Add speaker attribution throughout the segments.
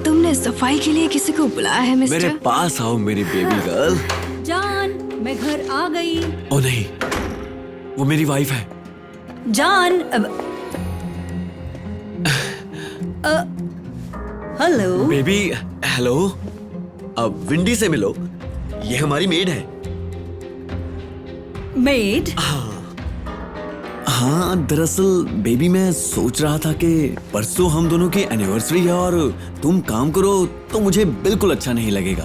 Speaker 1: तुमने सफाई के लिए किसी को बुलाया है मिस्टर?
Speaker 2: मेरे पास आओ मेरी बेबी गर्ल।
Speaker 3: जान, मैं घर आ गई।
Speaker 2: ओ नहीं, वो मेरी वाइफ है।
Speaker 3: जान, हेलो
Speaker 2: बेबी, हेलो। अब विंडी से मिलो, ये हमारी मेड है।
Speaker 3: मेड?
Speaker 2: हाँ, दरअसल बेबी मैं सोच रहा था कि परसों हम दोनों की एनिवर्सरी है और तुम काम करो तो मुझे बिल्कुल अच्छा नहीं लगेगा।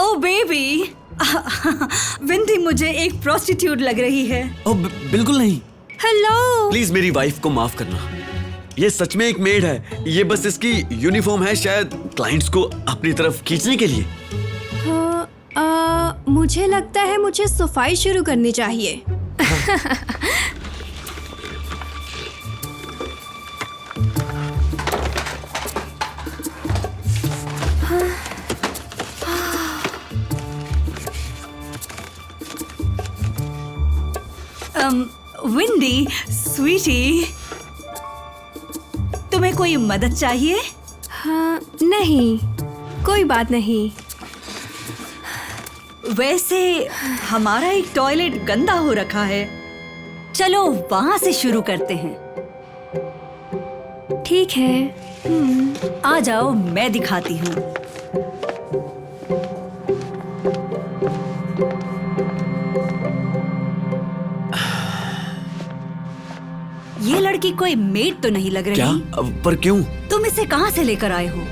Speaker 3: ओ बेबी, विंडी मुझे एक प्रोस्टिट्यूट लग रही है।
Speaker 2: ओ बिल्कुल नहीं।
Speaker 1: हेलो।
Speaker 2: प्लीज मेरी वाइफ को माफ करना, ये सच में एक मेड है। ये बस इसकी यूनिफॉर्म है, शायद क्लाइंट्स को अपनी तरफ खींचने के लिए।
Speaker 1: मुझे लगता है मुझे सफाई शुरू करनी चाहिए।
Speaker 3: विंडी, स्वीटी, तुम्हें कोई मदद चाहिए?
Speaker 1: हाँ, नहीं, कोई बात नहीं।
Speaker 3: वैसे हमारा एक टॉयलेट गंदा हो रखा है, चलो वहां से शुरू करते हैं।
Speaker 1: ठीक है।
Speaker 3: आ जाओ, मैं दिखाती हूँ। ये लड़की कोई मेड तो नहीं लग रही।
Speaker 2: क्या? पर क्यों?
Speaker 3: तुम इसे कहाँ से लेकर आए हो?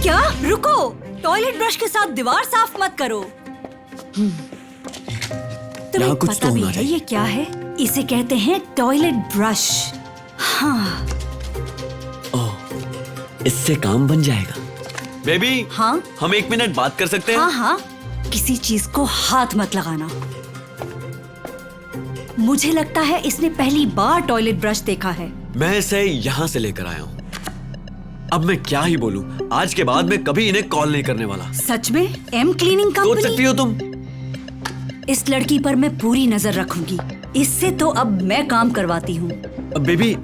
Speaker 3: क्या? रुको, टॉयलेट ब्रश के साथ दीवार साफ मत करो। तुम्हें
Speaker 2: कुछ
Speaker 3: पता
Speaker 2: तो
Speaker 3: भी
Speaker 2: होना
Speaker 3: है
Speaker 2: चाहिए।
Speaker 3: ये क्या है? इसे कहते हैं टॉयलेट ब्रश। हाँ।
Speaker 2: ओह, इससे काम बन जाएगा। बेबी,
Speaker 3: हाँ?
Speaker 2: हम 1 मिनट बात कर सकते हैं?
Speaker 3: हाँ हाँ, किसी चीज को हाथ मत लगाना। मुझे लगता है इसने पहली बार टॉयलेट ब्रश देखा है।
Speaker 2: मैं इसे यहाँ से लेकर आया हूँ। अब मैं क्या ही बोलूं, आज के बाद मैं कभी इन्हें कॉल नहीं करने वाला।
Speaker 3: सच में? एम क्लीनिंग
Speaker 2: सोच सकती
Speaker 3: कंपनी?
Speaker 2: हो तुम?
Speaker 3: इस लड़की पर मैं पूरी नजर रखूंगी। इससे तो अब मैं काम करवाती हूँ।
Speaker 2: बेबी,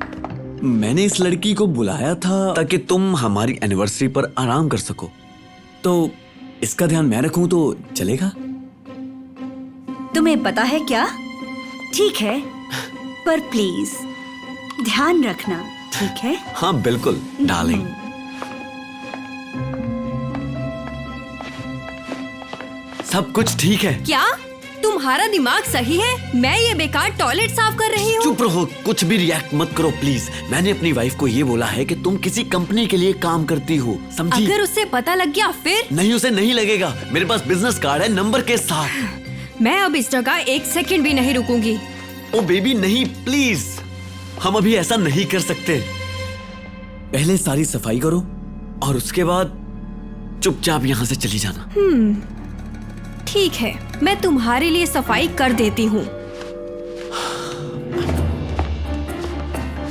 Speaker 2: मैंने इस लड़की को बुलाया था ताकि तुम हमारी एनिवर्सरी पर आराम कर सको, तो इसका ध्यान मैं रखूं तो चलेगा?
Speaker 3: तुम्हें पता है क्या? ठीक है, पर प्लीज ध्यान रखना, ठीक है?
Speaker 2: हाँ बिल्कुल डार्लिंग। सब कुछ ठीक है।
Speaker 1: क्या तुम्हारा दिमाग सही है? मैं ये बेकार टॉयलेट साफ कर रही हूँ।
Speaker 2: चुप रहो, कुछ भी रिएक्ट मत करो प्लीज। मैंने अपनी वाइफ को ये बोला है कि तुम किसी कंपनी के लिए काम करती हो, समझी?
Speaker 1: अगर उसे पता लग गया फिर?
Speaker 2: नहीं, उसे नहीं लगेगा। मेरे पास बिजनेस कार्ड है नंबर के साथ।
Speaker 1: मैं अब इस जगह 1 सेकंड भी नहीं रुकूंगी।
Speaker 2: ओ बेबी नहीं, प्लीज, हम अभी ऐसा नहीं कर सकते। पहले सारी सफाई करो और उसके बाद चुपचाप यहाँ से चली जाना।
Speaker 1: ठीक है, मैं तुम्हारे लिए सफाई कर देती हूँ।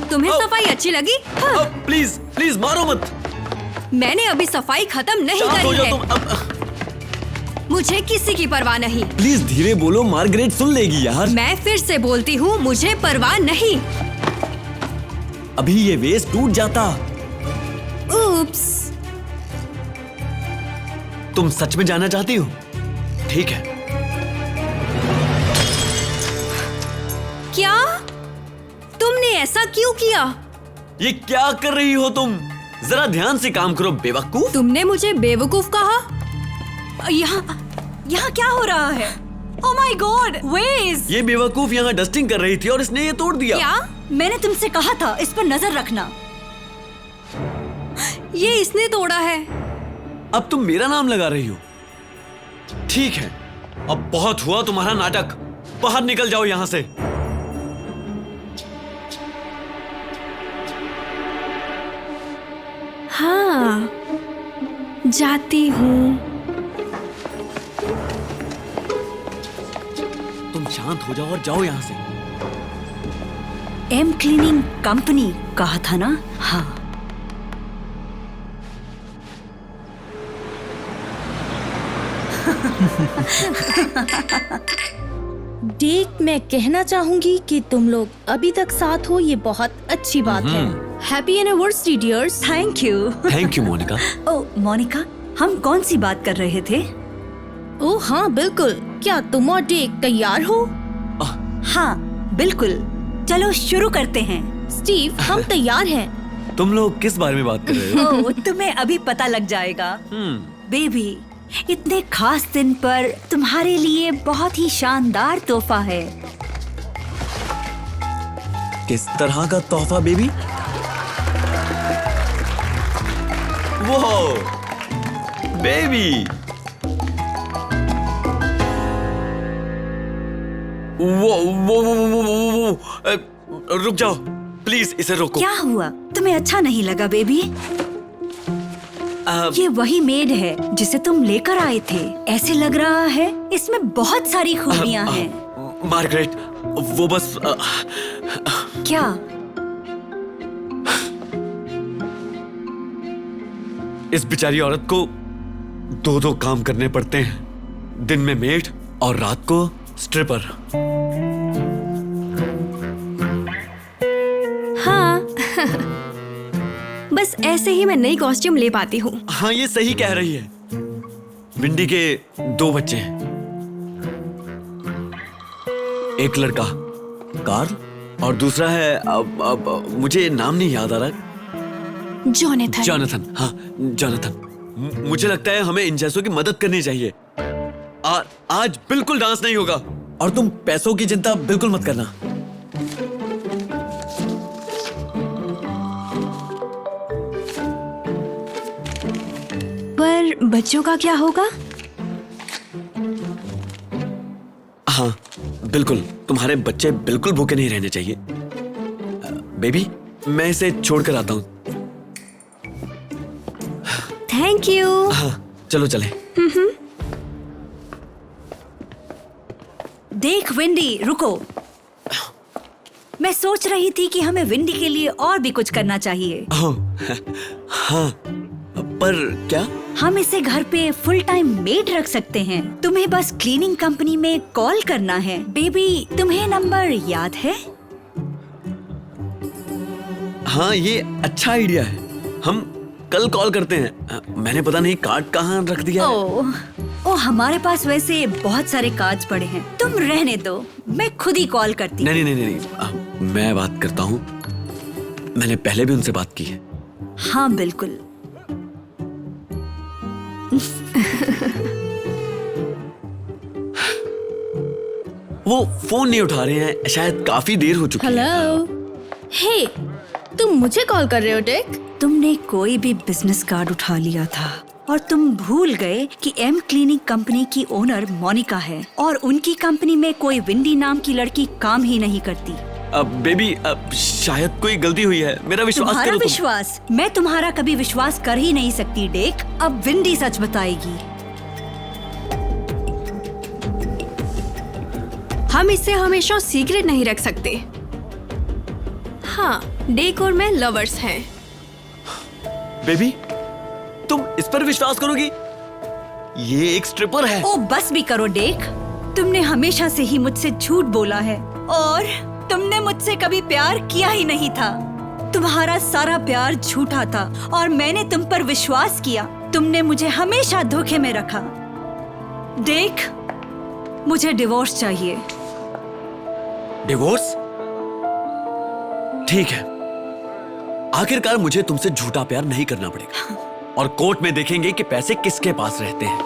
Speaker 1: तुम्हें सफाई अच्छी लगी? हाँ।
Speaker 2: प्लीज प्लीज मारो मत।
Speaker 1: मैंने अभी सफाई खत्म नहीं
Speaker 2: शांत हो
Speaker 1: करी
Speaker 2: जाओ
Speaker 1: है।
Speaker 2: तुम। अब
Speaker 1: मुझे किसी की परवाह नहीं।
Speaker 2: प्लीज धीरे बोलो, मार्गरेट सुन लेगी यार।
Speaker 1: मैं फिर से बोलती हूँ, मुझे परवाह नहीं।
Speaker 2: अभी ये वेस्ट टूट जाता।
Speaker 1: उप्स।
Speaker 2: तुम सच में जाना चाहती हो? ठीक है।
Speaker 1: क्या? तुमने ऐसा क्यों किया?
Speaker 2: ये क्या कर रही हो तुम? जरा ध्यान से काम करो बेवकूफ।
Speaker 1: तुमने मुझे बेवकूफ कहा?
Speaker 3: यहाँ क्या हो रहा है? ओह माय गॉड, वेज!
Speaker 2: ये बेवकूफ यहाँ डस्टिंग कर रही थी और इसने ये तोड़ दिया।
Speaker 1: क्या?
Speaker 3: मैंने तुमसे कहा था इस पर नजर रखना।
Speaker 1: ये इसने तोड़ा है।
Speaker 2: अब तुम मेरा नाम लगा रही हो? ठीक है, अब बहुत हुआ तुम्हारा नाटक। बाहर निकल जाओ यहाँ से।
Speaker 1: हाँ, जाती हूँ।
Speaker 2: तुम शांत हो जाओ और जाओ यहाँ से।
Speaker 3: एम क्लीनिंग कंपनी कहा था ना? हाँ।
Speaker 4: डेक, मैं कहना चाहूंगी कि तुम लोग अभी तक साथ हो, ये बहुत अच्छी बात है। Happy anniversary dears.
Speaker 3: Thank you
Speaker 2: Monica.
Speaker 3: ओ मोनिका, हम कौन सी बात कर रहे थे?
Speaker 4: ओह हाँ बिल्कुल, क्या तुम और डेक तैयार हो?
Speaker 3: हाँ बिल्कुल, चलो शुरू करते हैं।
Speaker 4: स्टीव, हम तैयार हैं।
Speaker 2: तुम लोग किस बारे में बात कर रहे हो?
Speaker 3: ओह, तुम्हें अभी पता लग जाएगा। बेबी, इतने खास दिन पर तुम्हारे लिए बहुत ही शानदार तोहफा है।
Speaker 2: किस तरह का तोहफा बेबी? वो बेबी, वो रुक जाओ प्लीज, इसे रोको।
Speaker 3: क्या हुआ? तुम्हें अच्छा नहीं लगा बेबी? ये वही मेड है जिसे तुम लेकर आए थे। ऐसे लग रहा है इसमें बहुत सारी खूबियाँ हैं।
Speaker 2: मार्गरेट, वो बस
Speaker 3: क्या?
Speaker 2: इस बेचारी औरत को दो काम करने पड़ते हैं, दिन में मेड और रात को स्ट्रिपर।
Speaker 1: हाँ बस ऐसे ही मैं नई कॉस्ट्यूम ले पाती हूँ।
Speaker 2: हाँ, ये सही कह रही है। विंडी के 2 बच्चे हैं, एक लड़का कार्ल और दूसरा है अब मुझे नाम नहीं याद आ रहा। जॉनथन। हाँ जॉनथन। मुझे लगता है हमें इन जैसों की मदद करनी चाहिए। आज बिल्कुल डांस नहीं होगा, और तुम पैसों की चिंता बिल्कुल मत करना।
Speaker 1: पर बच्चों का क्या होगा?
Speaker 2: हाँ बिल्कुल, तुम्हारे बच्चे बिल्कुल भूखे नहीं रहने चाहिए। बेबी, मैं इसे छोड़कर आता हूँ।
Speaker 1: Thank you.
Speaker 2: हाँ चलो चले।
Speaker 3: देख विंडी, रुको। मैं सोच रही थी कि हमें विंडी के लिए और भी कुछ करना चाहिए।
Speaker 2: हाँ, पर क्या?
Speaker 3: हम इसे घर पे फुल टाइम मेड रख सकते हैं। तुम्हें बस क्लीनिंग कंपनी में कॉल करना है। बेबी, तुम्हें नंबर याद है?
Speaker 2: हाँ, ये अच्छा आइडिया है। हम कल कॉल करते हैं। मैंने पता नहीं कार्ड कहाँ रख दिया है।
Speaker 3: ओह, हमारे पास वैसे बहुत सारे कार्ड्स पड़े हैं। तुम रहने दो, मैं खुद ही कॉल करती हूँ।
Speaker 2: नहीं, मैं बात करता हूँ। मैंने पहले भी उनसे बात की है।
Speaker 3: हाँ बिल्कुल।
Speaker 2: वो फोन नहीं उठा रहे हैं, शायद काफी देर हो चुकी है।
Speaker 4: हेलो। हे, तुम मुझे कॉल कर रहे हो डेक?
Speaker 3: तुमने कोई भी बिजनेस कार्ड उठा लिया था और तुम भूल गए कि एम क्लीनिंग कंपनी की ओनर मोनिका है और उनकी कंपनी में कोई विंडी नाम की लड़की काम ही नहीं करती।
Speaker 2: बेबी, शायद कोई गलती हुई है। मेरा विश्वास करो।
Speaker 3: तुम्हारा विश्वास? मैं तुम्हारा कभी विश्वास कर ही नहीं सकती डेक। अब विंडी सच बताएगी।
Speaker 1: हम इसे हमेशा सीक्रेट नहीं रख सकते। हाँ, डेक और मैं लवर्स हैं।
Speaker 2: बेबी, तुम इस पर विश्वास करोगी? ये एक स्ट्रिपर है।
Speaker 3: ओ बस भी करो डेक। तुमने हमेशा से ही मुझसे झूठ बोला है और तुमने मुझसे कभी प्यार किया ही नहीं था। तुम्हारा सारा प्यार झूठा था और मैंने तुम पर विश्वास किया। तुमने मुझे हमेशा धोखे में रखा। डेक, मुझे डिवोर्स चाहिए।
Speaker 2: डिवोर्स? ठीक है, आखिरकार मुझे तुमसे झूठा प्यार नहीं करना पड़ेगा और कोर्ट में देखेंगे कि पैसे किसके पास रहते हैं।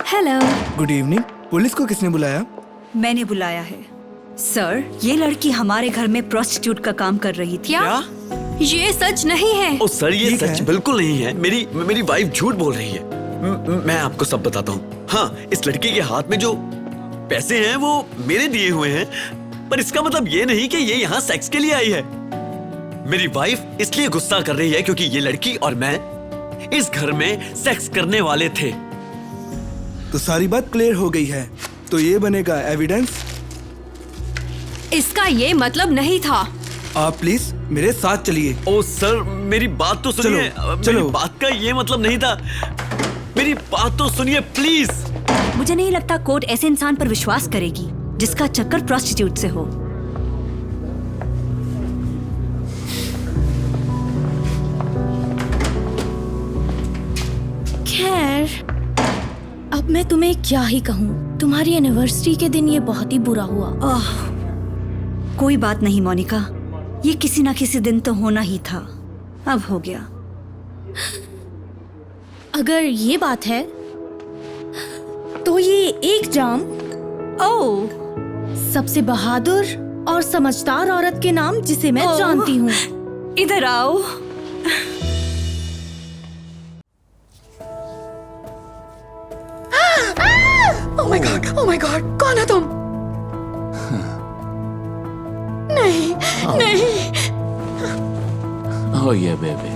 Speaker 1: हेलो।
Speaker 5: Good evening. पुलिस को किसने बुलाया?
Speaker 3: मैंने बुलाया है। सर, ये लड़की हमारे घर में प्रोस्टिट्यूट का काम कर रही थी।
Speaker 1: क्या? ये सच नहीं है।
Speaker 2: ओ सर, ये
Speaker 5: ठीक
Speaker 2: सच
Speaker 5: है।
Speaker 2: बिल्कुल नहीं है। मेरी वाइफ झूठ बोल रही है। मैं आपको सब बताता हूँ। हाँ, इस लड़की के हाथ में जो पैसे हैं वो मेरे दिए हुए हैं, पर इसका मतलब ये नहीं कि ये यहाँ सेक्स के लिए आई है। मेरी वाइफ इसलिए गुस्सा कर रही है क्योंकि ये लड़की और मैं इस घर में सेक्स करने वाले थे।
Speaker 5: तो सारी बात क्लियर हो गई है, तो ये बनेगा एविडेंस।
Speaker 1: इसका ये मतलब नहीं था।
Speaker 5: आप प्लीज मेरे साथ चलिए।
Speaker 2: ओ सर, मेरी बात तो सुनिए।
Speaker 5: चलो।
Speaker 2: मेरी बात का ये मतलब नहीं था। मेरी बात तो सुनिए प्लीज।
Speaker 3: मुझे नहीं लगता कोर्ट ऐसे इंसान पर विश्वास करेगी जिसका चक्कर प्रोस्टिट्यूट से हो।
Speaker 4: खैर, अब मैं तुम्हें क्या ही कहूँ। तुम्हारी एनिवर्सरी के दिन ये बहुत ही बुरा हुआ।
Speaker 3: ओह, कोई बात नहीं मोनिका, ये किसी ना किसी दिन तो होना ही था। अब हो गया।
Speaker 4: अगर ये बात है तो ये एक जाम
Speaker 3: ओह,
Speaker 4: सबसे बहादुर और समझदार औरत के नाम जिसे मैं
Speaker 3: ओह।
Speaker 4: जानती हूँ।
Speaker 3: इधर आओ।
Speaker 6: ओह माय गॉड, कौन हो तुम? नहीं, नहीं,
Speaker 7: ओह ये बेबी,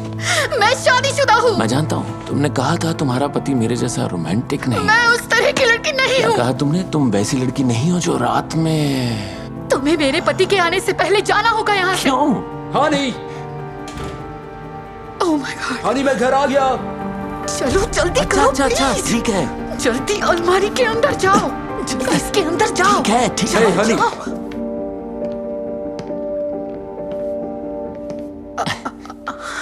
Speaker 6: मैं शादीशुदा हूँ।
Speaker 7: मैं जानता हूँ। तुमने कहा था तुम्हारा पति मेरे जैसा रोमांटिक नहीं।
Speaker 6: मैं उस तरह की लड़की नहीं
Speaker 7: क्या
Speaker 6: हूँ।
Speaker 7: कहा तुमने? तुम वैसी लड़की नहीं हो जो रात में।
Speaker 6: तुम्हें मेरे पति के आने से पहले जाना होगा यहाँ से।
Speaker 7: क्यों?
Speaker 8: हनी,
Speaker 6: ओह माय गॉड,
Speaker 8: हनी मैं घर आ गया।
Speaker 6: चलो जल्दी
Speaker 7: अच्छा
Speaker 6: करो
Speaker 7: अच्छा अच्छा,
Speaker 6: प्लीज।
Speaker 7: ठीक है
Speaker 6: जल्दी अलमारी के अंदर जाओ। जल्दी इसके अंदर जाओ।
Speaker 7: ठीक है ठीक
Speaker 8: हे
Speaker 7: है।
Speaker 8: हनी,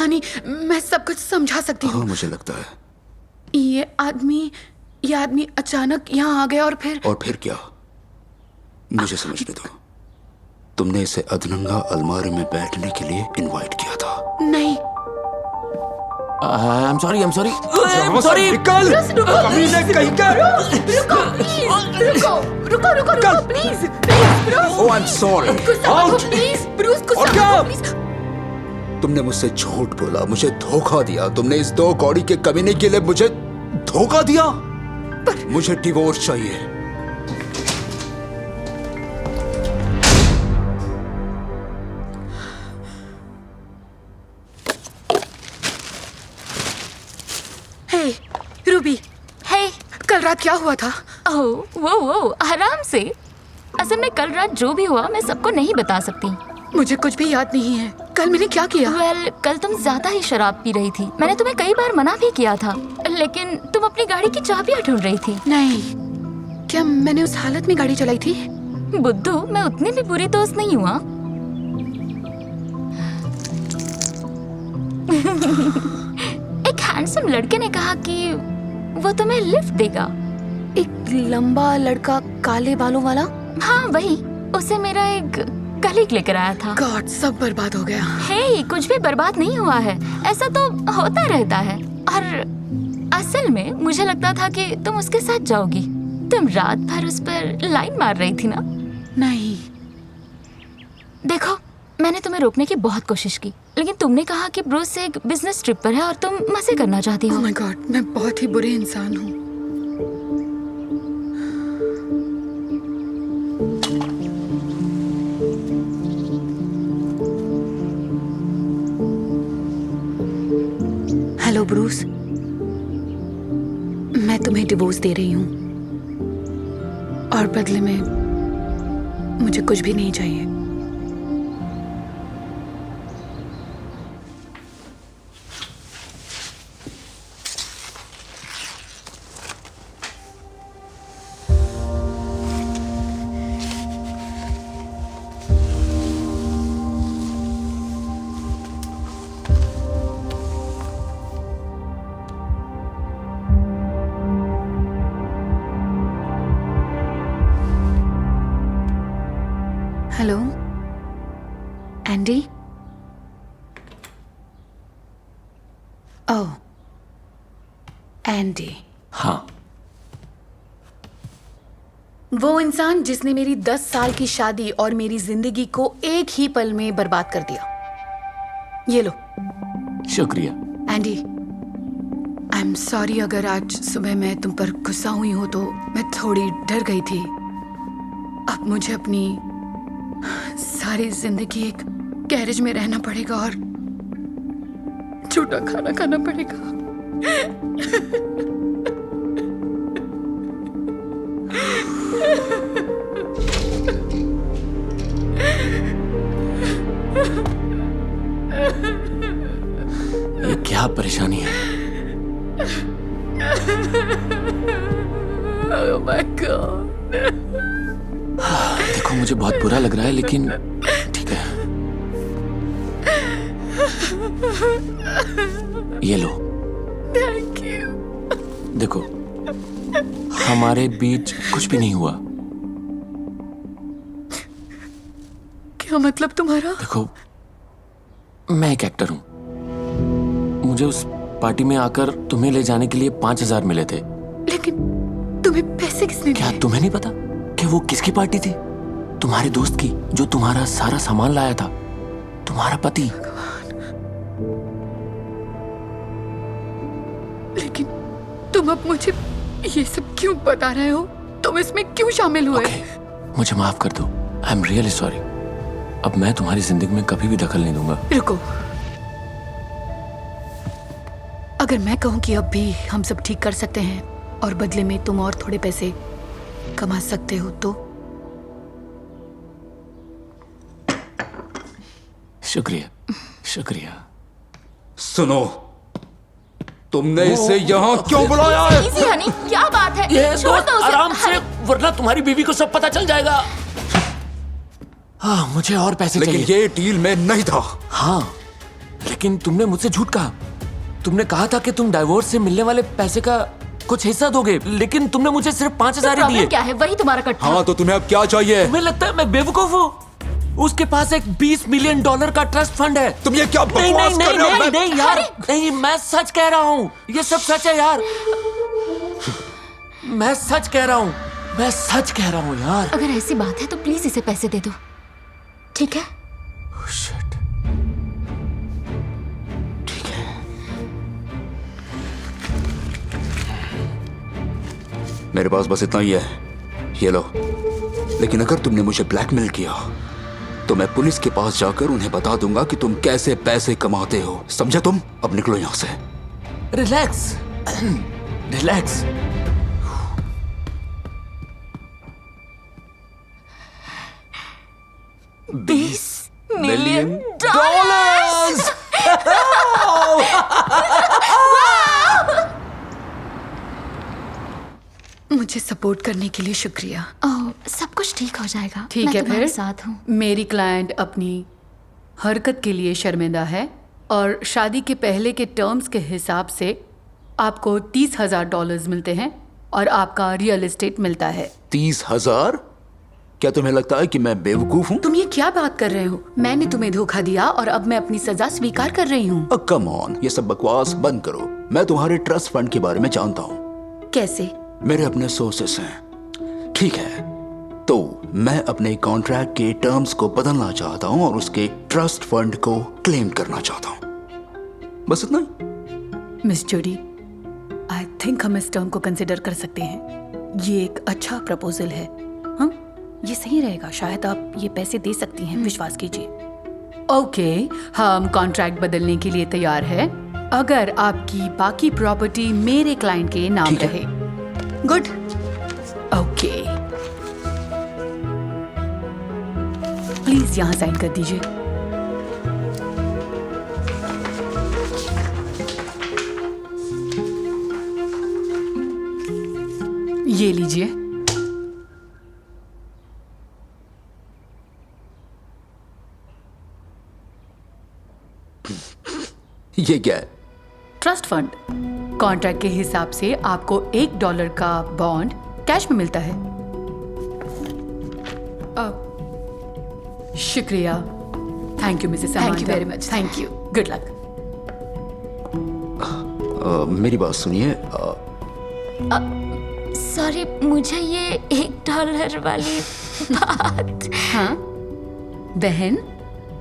Speaker 6: हनी, मैं सब कुछ समझा सकती हूँ।
Speaker 9: मुझे लगता है।
Speaker 6: ये आदमी अचानक यहाँ आ गया और
Speaker 9: फिर क्या? मुझे समझने दो। तुमने इसे अधनंगा अलमारी में बैठने के लिए इनवाइट किया था।
Speaker 6: नहीं,
Speaker 7: आई एम सॉरी
Speaker 8: निकल। कमीने कहीं का।
Speaker 6: रुको please, Bruce.
Speaker 9: Oh I am sorry.
Speaker 6: गुस्सा मत हो प्लीज, ब्रूस, गुस्सा
Speaker 8: और
Speaker 6: मत
Speaker 8: क्या?
Speaker 6: हो प्लीज।
Speaker 9: तुमने मुझसे झूठ बोला, मुझे धोखा दिया। तुमने इस 2 कौड़ी के कमीने के लिए मुझे धोखा दिया। मुझे डिवोर्स चाहिए।
Speaker 6: हे रूबी,
Speaker 10: हे,
Speaker 6: कल रात क्या हुआ था?
Speaker 10: ओह वो आराम से। असल में कल रात जो भी हुआ मैं सबको नहीं बता सकती।
Speaker 6: मुझे कुछ भी याद नहीं है। कल मैंने क्या किया?
Speaker 10: कल तुम ज्यादा ही शराब पी रही थी। मैंने तुम्हें कई बार मना भी किया था, लेकिन तुम अपनी गाड़ी की चाबियां ढूंढ रही थी।
Speaker 6: नहीं, क्या मैंने उस हालत में गाड़ी चलाई थी?
Speaker 10: बुद्धू, मैं उतनी भी बुरी दोस्त नहीं हुआ। एक हैंडसम लड़के ने कहा कि वो तुम्हें लिफ्ट देगा।
Speaker 6: एक लंबा लड़का काले बालों वाला?
Speaker 10: हाँ वही, उसे मेरा एक कलीग लेकर आया था।
Speaker 6: गॉड, सब बर्बाद हो गया।
Speaker 10: हे, कुछ भी बर्बाद नहीं हुआ है, ऐसा तो होता रहता है। और असल में मुझे लगता था कि तुम उसके साथ जाओगी। तुम रात भर उस पर लाइन मार रही थी ना?
Speaker 6: नहीं,
Speaker 10: देखो, मैंने तुम्हें रोकने की बहुत कोशिश की, लेकिन तुमने कहा कि ब्रूस एक बिजनेस ट्रिप पर है और तुम मजे करना चाहती हो।
Speaker 6: ओह माय गॉड, मैं बहुत ही बुरे इंसान हूँ। हेलो ब्रूस, मैं तुम्हें डिवोर्स दे रही हूँ और बदले में मुझे कुछ भी नहीं चाहिए। Hello Andy. ओह एंडी,
Speaker 7: हाँ,
Speaker 6: वो इंसान जिसने मेरी 10 साल की शादी और मेरी जिंदगी को एक ही पल में बर्बाद कर दिया। ये लो।
Speaker 7: शुक्रिया।
Speaker 6: एंडी, आई एम सॉरी अगर आज सुबह मैं तुम पर गुस्सा हुई हूं तो मैं थोड़ी डर गई थी। अब मुझे अपनी सारी जिंदगी एक गैरेज में रहना पड़ेगा और झूठा खाना खाना पड़ेगा।
Speaker 7: क्या परेशानी है?
Speaker 6: Oh my God.
Speaker 7: देखो मुझे बहुत बुरा लग रहा है लेकिन ठीक है। ये लो।
Speaker 6: Thank you.
Speaker 7: देखो हमारे बीच कुछ भी नहीं हुआ।
Speaker 6: क्या मतलब तुम्हारा?
Speaker 7: देखो मैं एक एक्टर हूँ। मुझे उस पार्टी में आकर तुम्हें ले जाने के लिए 5,000 मिले थे।
Speaker 6: लेकिन तुम्हें पैसे किसने
Speaker 7: क्या
Speaker 6: दिए?
Speaker 7: तुम्हें नहीं पता कि वो किसकी पार्टी थी? तुम्हारे दोस्त की, जो तुम्हारा सारा सामान लाया था, तुम्हारा पति।
Speaker 6: लेकिन तुम अब मुझे ये सब क्यों बता रहे हो? तुम इसमें क्यों शामिल हुए?
Speaker 7: मुझे माफ कर दो। I am really sorry. अब मैं तुम्हारी जिंदगी में कभी भी दखल नहीं दूंगा।
Speaker 6: रुको, अगर मैं कहूं कि अब भी हम सब ठीक कर सकते हैं और बदले में तुम और थोड़े पैसे कमा सकते हो तो?
Speaker 7: शुक्रिया, शुक्रिया।
Speaker 9: सुनो, तुमने इसे यहाँ क्यों बुलाया है?
Speaker 10: इजी हनी, क्या बात है?
Speaker 7: ये
Speaker 10: छोड़
Speaker 7: दोस्त
Speaker 10: दो उसे।
Speaker 7: आराम से, वरना तुम्हारी बीवी को सब पता चल जाएगा। हाँ, मुझे और पैसे
Speaker 9: लेकिन
Speaker 7: चाहिए।
Speaker 9: ये डील में नहीं था।
Speaker 7: हाँ, लेकिन तुमने मुझसे झूठ कहा। तुमने कहा था कि तुम डाइवोर्स से मिलने वाले पैसे का कुछ हिस्सा दोगे, लेकिन तुमने मुझे सिर्फ 5,000 ही दिए।
Speaker 10: प्रॉब्लम क्या है? वही तुम्हारा कट था।
Speaker 9: हाँ, तो तुम्हें अब क्या चाहिए?
Speaker 7: तुम्हें लगता है मैं बेवकूफ हूँ? उसके पास एक $20 मिलियन का ट्रस्ट फंड है।
Speaker 9: तुम ये क्या
Speaker 7: नहीं
Speaker 9: बकवास
Speaker 7: नहीं
Speaker 9: कर रहे हो?
Speaker 7: नहीं नहीं यार, नहीं, मैं सच कह रहा हूँ। ये सब सच है यार। मैं सच कह रहा हूँ, मैं सच कह रहा हूँ यार।
Speaker 10: अगर ऐसी बात है तो प्लीज इसे पैसे दे दो, ठीक है?
Speaker 7: Oh, shit. ठीक है।
Speaker 9: मेरे पास बस इतना ही है, ये लो। लेकिन अगर तुमने मुझे ब्लैकमेल किया तो मैं पुलिस के पास जाकर उन्हें बता दूंगा कि तुम कैसे पैसे कमाते हो। समझे तुम? अब निकलो यहां से।
Speaker 7: Relax, relax.
Speaker 10: $20
Speaker 9: million
Speaker 10: dollars.
Speaker 6: मुझे सपोर्ट करने के लिए शुक्रिया।
Speaker 10: ओह, सब कुछ ठीक हो जाएगा।
Speaker 6: ठीक
Speaker 10: मैं
Speaker 6: है,
Speaker 10: तुम्हारे
Speaker 6: फिर
Speaker 10: साथ हूँ।
Speaker 6: मेरी क्लाइंट अपनी हरकत के लिए शर्मिंदा है और शादी के पहले के टर्म्स के हिसाब से आपको $30,000 मिलते हैं और आपका रियल एस्टेट मिलता है।
Speaker 9: 30,000? क्या तुम्हें लगता है कि मैं बेवकूफ हूँ?
Speaker 6: तुम ये क्या बात कर रहे हो? मैंने तुम्हें धोखा दिया और अब मैं अपनी सजा स्वीकार कर रही हूँ।
Speaker 9: कम ऑन, ये सब बकवास बंद करो। मैं तुम्हारे ट्रस्ट फंड के बारे में जानता हूँ।
Speaker 6: कैसे?
Speaker 9: मेरे अपने सोर्सेस हैं। ठीक है, तो मैं अपने कॉन्ट्रैक्ट के टर्म्स को बदलना चाहता हूँ और उसके ट्रस्ट फंड को क्लेम करना चाहता हूँ। बस इतना ही।
Speaker 6: मिस जूडी, आई थिंक हम इस टर्म को कंसिडर कर सकते हैं। ये एक अच्छा प्रपोजल है। हाँ, ये सही रहेगा। शायद आप ये पैसे दे सकती हैं। विश्वास कीजिए। ओके, हम कॉन्ट्रैक्ट बदलने के लिए तैयार है अगर आपकी बाकी प्रॉपर्टी मेरे क्लाइंट के नाम
Speaker 9: ठीक है।
Speaker 6: रहे। गुड। ओके, प्लीज यहाँ साइन कर दीजिए। ये लीजिए।
Speaker 9: ये क्या है?
Speaker 6: Trust fund. कॉन्ट्रैक्ट के हिसाब से आपको $1 का बॉन्ड कैश में मिलता है। शुक्रिया। Thank you Mrs
Speaker 10: Thank you very much.
Speaker 6: Thank you. Good luck.
Speaker 9: मेरी बात सुनिए।
Speaker 10: सॉरी, मुझे ये $1 वाली बात।
Speaker 6: हाँ बहन,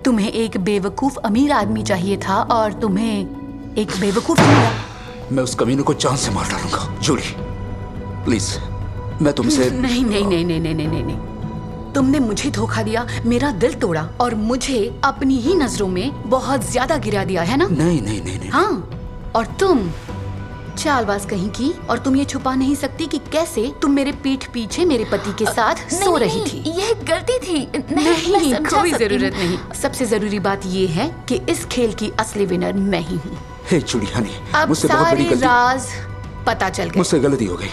Speaker 6: तुम्हें एक बेवकूफ अमीर आदमी चाहिए था और तुम्हें एक बेवकूफ मिला।
Speaker 9: मैं उस कमीने को जान से मार डालूंगा। जूली, प्लीज, मैं तुमसे
Speaker 6: नहीं नहीं नहीं नहीं नहीं नहीं नहीं, तुमने मुझे धोखा दिया, मेरा दिल तोड़ा और मुझे अपनी ही नजरों में बहुत ज्यादा गिरा दिया है ना?
Speaker 9: नहीं नहीं नहीं नहीं।
Speaker 6: हाँ, और तुम चालबाज कहीं की, और तुम ये छुपा नहीं सकती कि कैसे तुम मेरे पीठ पीछे मेरे पति के साथ सो रही थी।
Speaker 10: ये गलती थी। मैं
Speaker 6: नहीं,
Speaker 10: समझा
Speaker 6: कोई
Speaker 10: सकती
Speaker 6: जरूरत
Speaker 10: हूँ।
Speaker 6: नहीं। सबसे जरूरी बात ये है कि इस खेल की असली विनर मैं ही हूँ।
Speaker 9: हे जूडी हनी,
Speaker 6: अब
Speaker 9: मुझसे बहुत बड़ी
Speaker 6: सारे
Speaker 9: गलती,
Speaker 6: राज पता चल गए।
Speaker 9: मुझसे गलती हो गई।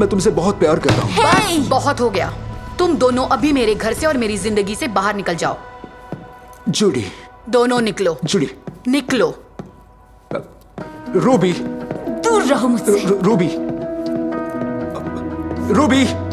Speaker 9: मैं तुमसे बहुत प्यार करता हूँ।
Speaker 6: बस बहुत हो गया। तुम दोनों अभी मेरे घर से और मेरी जिंदगी से बाहर निकल जाओ।
Speaker 9: जूडी,
Speaker 6: दोनों निकलो।
Speaker 9: जूडी,
Speaker 6: निकलो।
Speaker 9: रूबी,
Speaker 10: दूर रहो मुझसे।
Speaker 9: Ruby, Ruby.